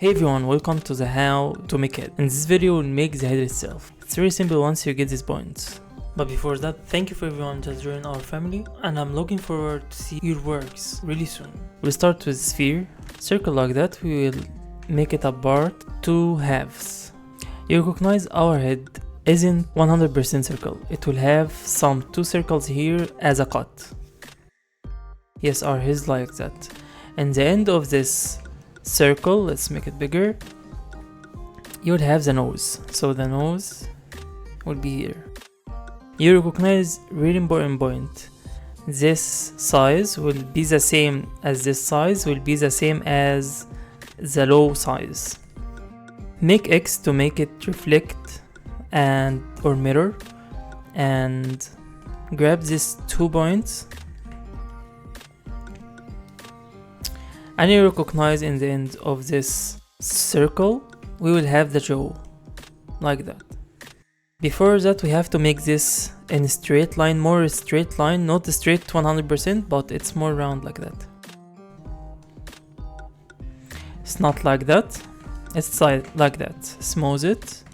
Hey everyone, welcome to the how to make head. In this video we'll make the head itself. It's very simple once you get these points. But before that, thank you for everyone just joining our family, and I'm looking forward to see your works really soon. We'll start with sphere, circle like that. We will make it apart two halves. You recognize our head isn't 100% circle. It will have some two circles here as a cut. Yes, our head is like that. And the end of this circle, let's make it bigger, you will have the nose. So the nose will be here. You recognize really important point. This size will be the same as this size will be the same as the low size. Make X to make it reflect and or mirror, and grab these 2 points, and you recognize in the end of this circle we will have the jaw like that. Before that we have to make this in a straight line, more straight line, not straight 100%, but it's more round like that. It's not like that, it's like that. Smooth it,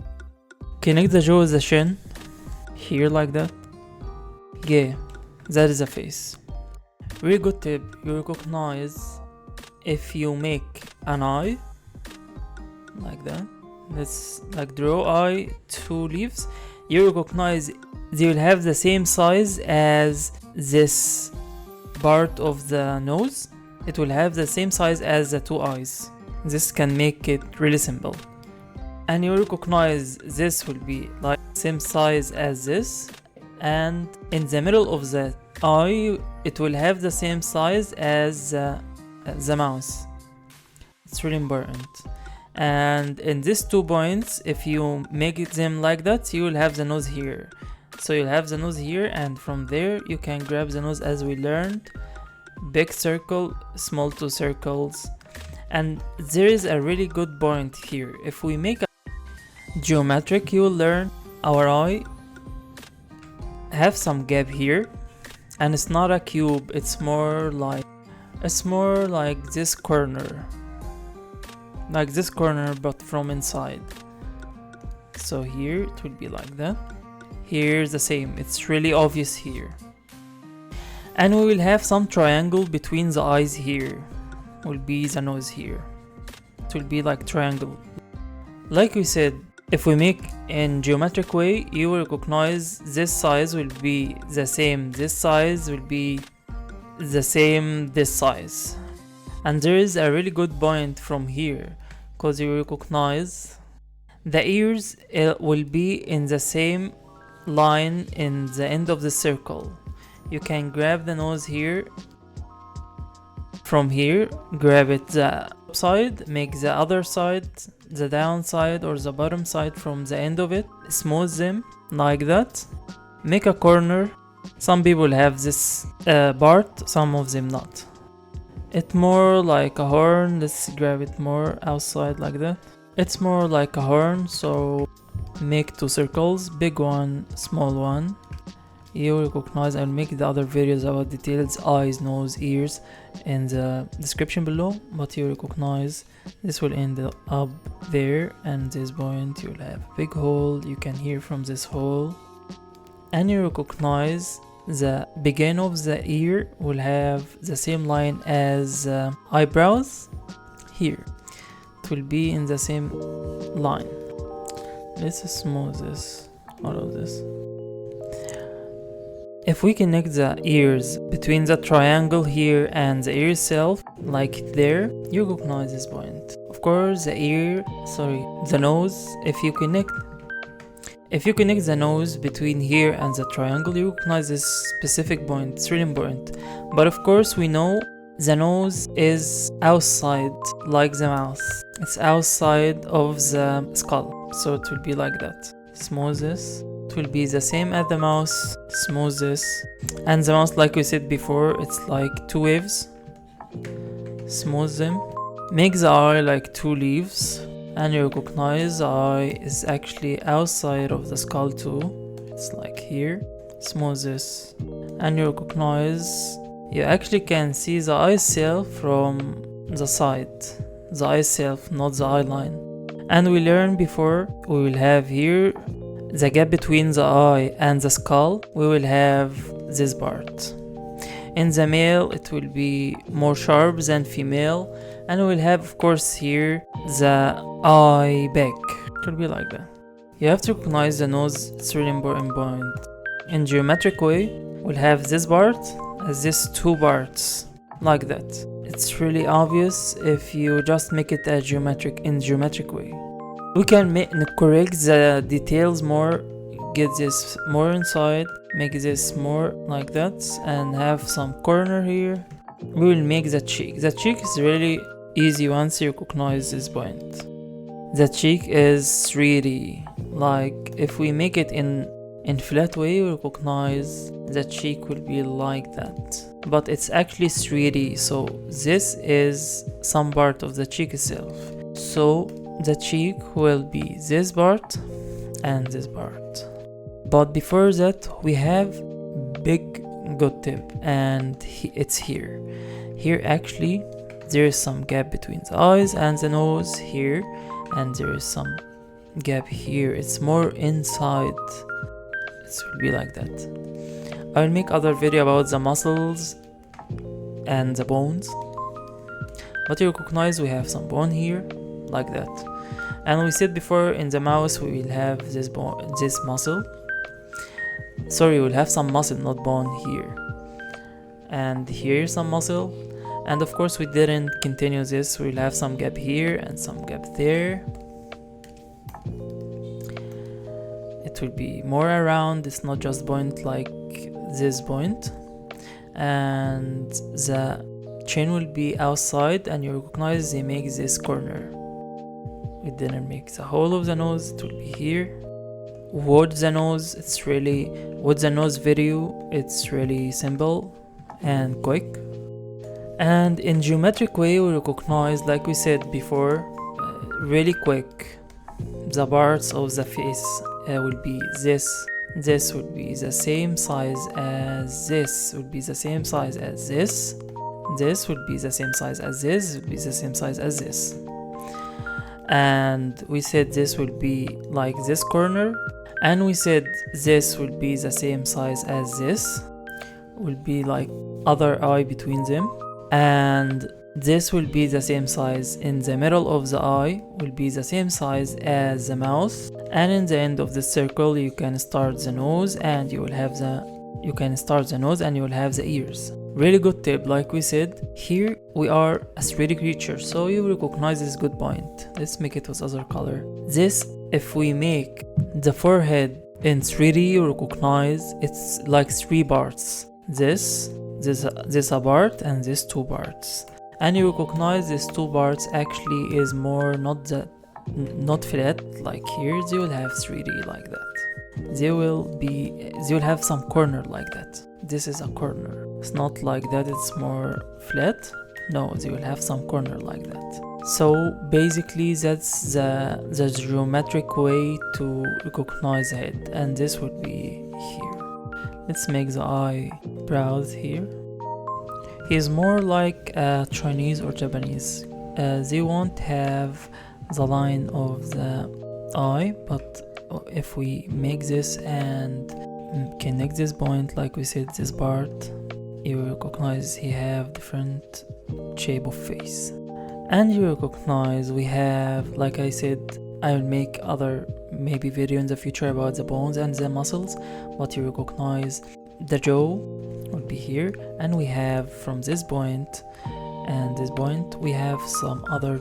connect the jaw with the chin here like that. Yeah, that is a face. Really good tip, you recognize if you make an eye like that, let's like draw eye, 2 leaves, you recognize they will have the same size as this part of the nose. It will have the same size as the 2 eyes. This can make it really simple. And you recognize this will be like same size as this, and in the middle of the eye it will have the same size as the mouse. It's really important. And in these 2 points, if you make them like that, you will have the nose here. So you'll have the nose here, and from there you can grab the nose as we learned. Big circle, small 2 circles. And there is a really good point here. If we make a geometric, you will learn our eye have some gap here, and it's not a cube, it's more like this corner, but from inside. So here it will be like that. Here's the same, it's really obvious here. And we will have some triangle between the eyes here, will be the nose here. It will be like triangle. Like we said, if we make in geometric way, you will recognize this size will be the same, this size will be the same, this size. And there is a really good point from here, because you recognize the ears will be in the same line in the end of the circle. You can grab the nose here, from here grab it the side, make the other side the down side or the bottom side from the end of it, smooth them like that, make a corner. Some people have this part, some of them not. It's more like a horn, let's grab it more outside like that. It's more like a horn, so make 2 circles, big one, small one. You recognize, I'll make the other videos about details, eyes, nose, ears in the description below, but you recognize this will end up there, and this point you'll have a big hole, you can hear from this hole. And you recognize the beginning of the ear will have the same line as eyebrows here. It will be in the same line. Let's smooth this, all of this. If we connect the ears between the triangle here and the ear itself, like there, you recognize this point. Of course, the nose, if you connect the nose between here and the triangle, you recognize this specific point. It's really important. But of course, we know the nose is outside, like the mouth. It's outside of the skull, so it will be like that. Smooth this. It will be the same as the mouse. Smooth this. And the mouse, like we said before, it's like 2 waves. Smooth them. Make the eye like 2 leaves. And you recognize the eye is actually outside of the skull too. It's like here. Smooth this. And you recognize you actually can see the eye itself from the side, the eye itself, not the eye line. And we learned before, we will have here the gap between the eye and the skull. We will have this part. In the male it will be more sharp than female, and we will have of course here the eye back. It will be like that. You have to recognize the nose, it's really important point. In geometric way, we'll have this part as this two parts, like that. It's really obvious if you just make it a geometric way. We can correct the details more, get this more inside, make this more like that, and have some corner here. We will make the cheek. The cheek is really easy once you recognize this point. The cheek is 3D. Like if we make it in flat way, we recognize the cheek will be like that. But it's actually 3D, so this is some part of the cheek itself. So the cheek will be this part and this part. But before that, we have big good tip, and it's here. Here actually there is some gap between the eyes and the nose here, and there is some gap here. It's more inside. It will be like that. I will make other video about the muscles and the bones, but you recognize we have some bone here like that. And we said before, in the mouse we will have this muscle. Sorry, we'll have some muscle, not bone here. And here some muscle. And of course we didn't continue this. We'll have some gap here and some gap there. It will be more around, it's not just point like this point. And the chin will be outside, and you recognize they make this corner. We didn't make the whole of the nose, it will be here. With the nose, with the nose video, it's really simple and quick. And in geometric way, we recognize, like we said before, really quick. The parts of the face will be this. This would be the same size as this. Would be the same size as this. This would be the same size as this. Would be the same size as this. And we said this will be like this corner. And we said this will be the same size as this. Will be like other eye between them. And this will be the same size in the middle of the eye, will be the same size as the mouth. And in the end of the circle you can start the nose, and you will have the ears. Really good tip, like we said, here we are a 3D creature, so you will recognize this good point. Let's make it with other color. This, if we make the forehead in 3D, you recognize it's like 3 parts. This a part, and this 2 parts. And you recognize these 2 parts actually is more not flat like here. They will have 3D like that. They will have some corner like that. This is a corner. It's not like that, it's more flat. No, they will have some corner like that. So basically that's the geometric way to recognize the head, and this would be here. Let's make the eyebrows here. He's more like Chinese or Japanese. They won't have the line of the eye, but if we make this and connect this point, like we said, this part, you will recognize he have different shape of face. And you recognize we have, like I said, I will make other maybe video in the future about the bones and the muscles, but you recognize the jaw will be here, and we have from this point and this point we have some other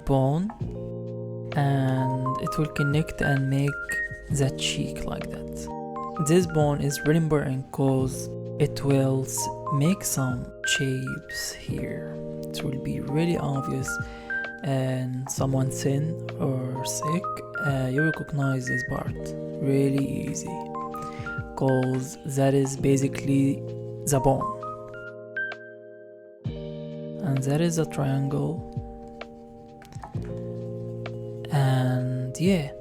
bone, and it will connect and make the cheek like that. This bone is really important because it will make some shapes here. It will be really obvious, and someone thin or sick, you recognize this part really easy, because that is basically the bone. And that is a triangle. And yeah,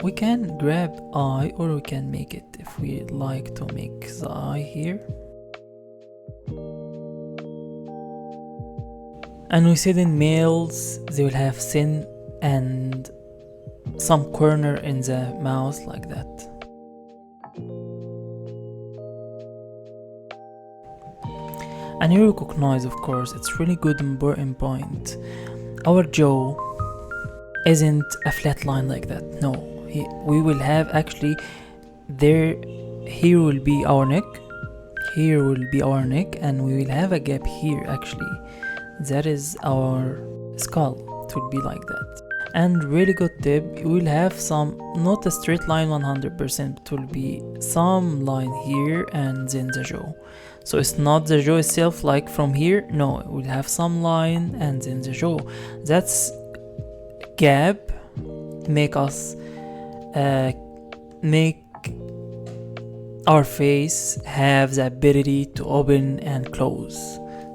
we can grab eye, or we can make it if we like to make the eye here. And we said in males they will have thin and some corner in the mouth like that. And you recognize, of course, it's really good important point. Our jaw isn't a flat line like that. No, we will have actually here will be our neck, here will be our neck, and we will have a gap here actually. That is our skull. It will be like that. And really good tip, you will have some, not a straight line 100%, it will be some line here and then the jaw. So it's not the jaw itself like from here, no, it will have some line and then the jaw. That's gap make us make our face have the ability to open and close.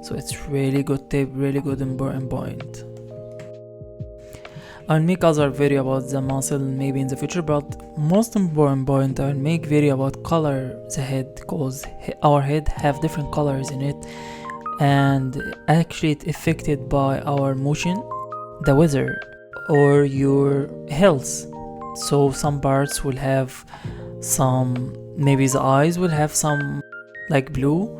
So it's really good tip, really good important point. I'll make other video about the muscle maybe in the future, but most important point, I'll make video about color the head, because our head have different colors in it, and actually it's affected by our motion, the weather, or your health. So some parts will have some, maybe the eyes will have some like blue,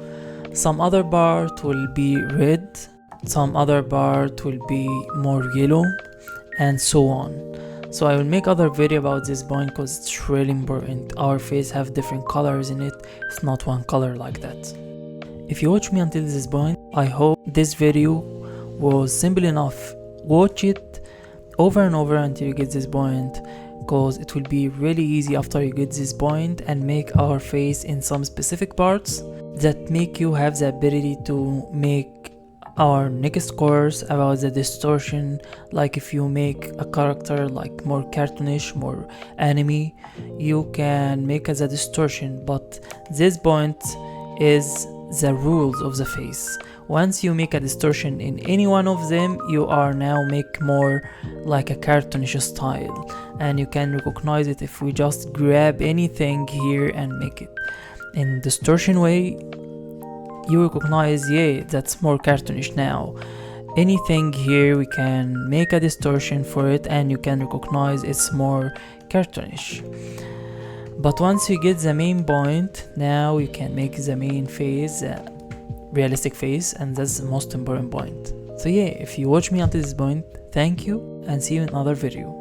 some other part will be red, some other part will be more yellow, and so on. So I will make other video about this point because it's really important. Our face have different colors in it, it's not one color like that. If you watch me until this point, I hope this video was simple enough. Watch it over and over until you get this point, because it will be really easy after you get this point and make our face in some specific parts that make you have the ability to make our next course about the distortion. Like if you make a character like more cartoonish, more anime, you can make as a distortion, but this point is the rules of the face. Once you make a distortion in any one of them, you are now make more like a cartoonish style, and you can recognize it if we just grab anything here and make it in distortion way. You recognize, yeah, that's more cartoonish now. Anything here we can make a distortion for it and you can recognize it's more cartoonish. But once you get the main point, now you can make the main face realistic face, and that's the most important point. So yeah, if you watch me until this point, thank you and see you in another video.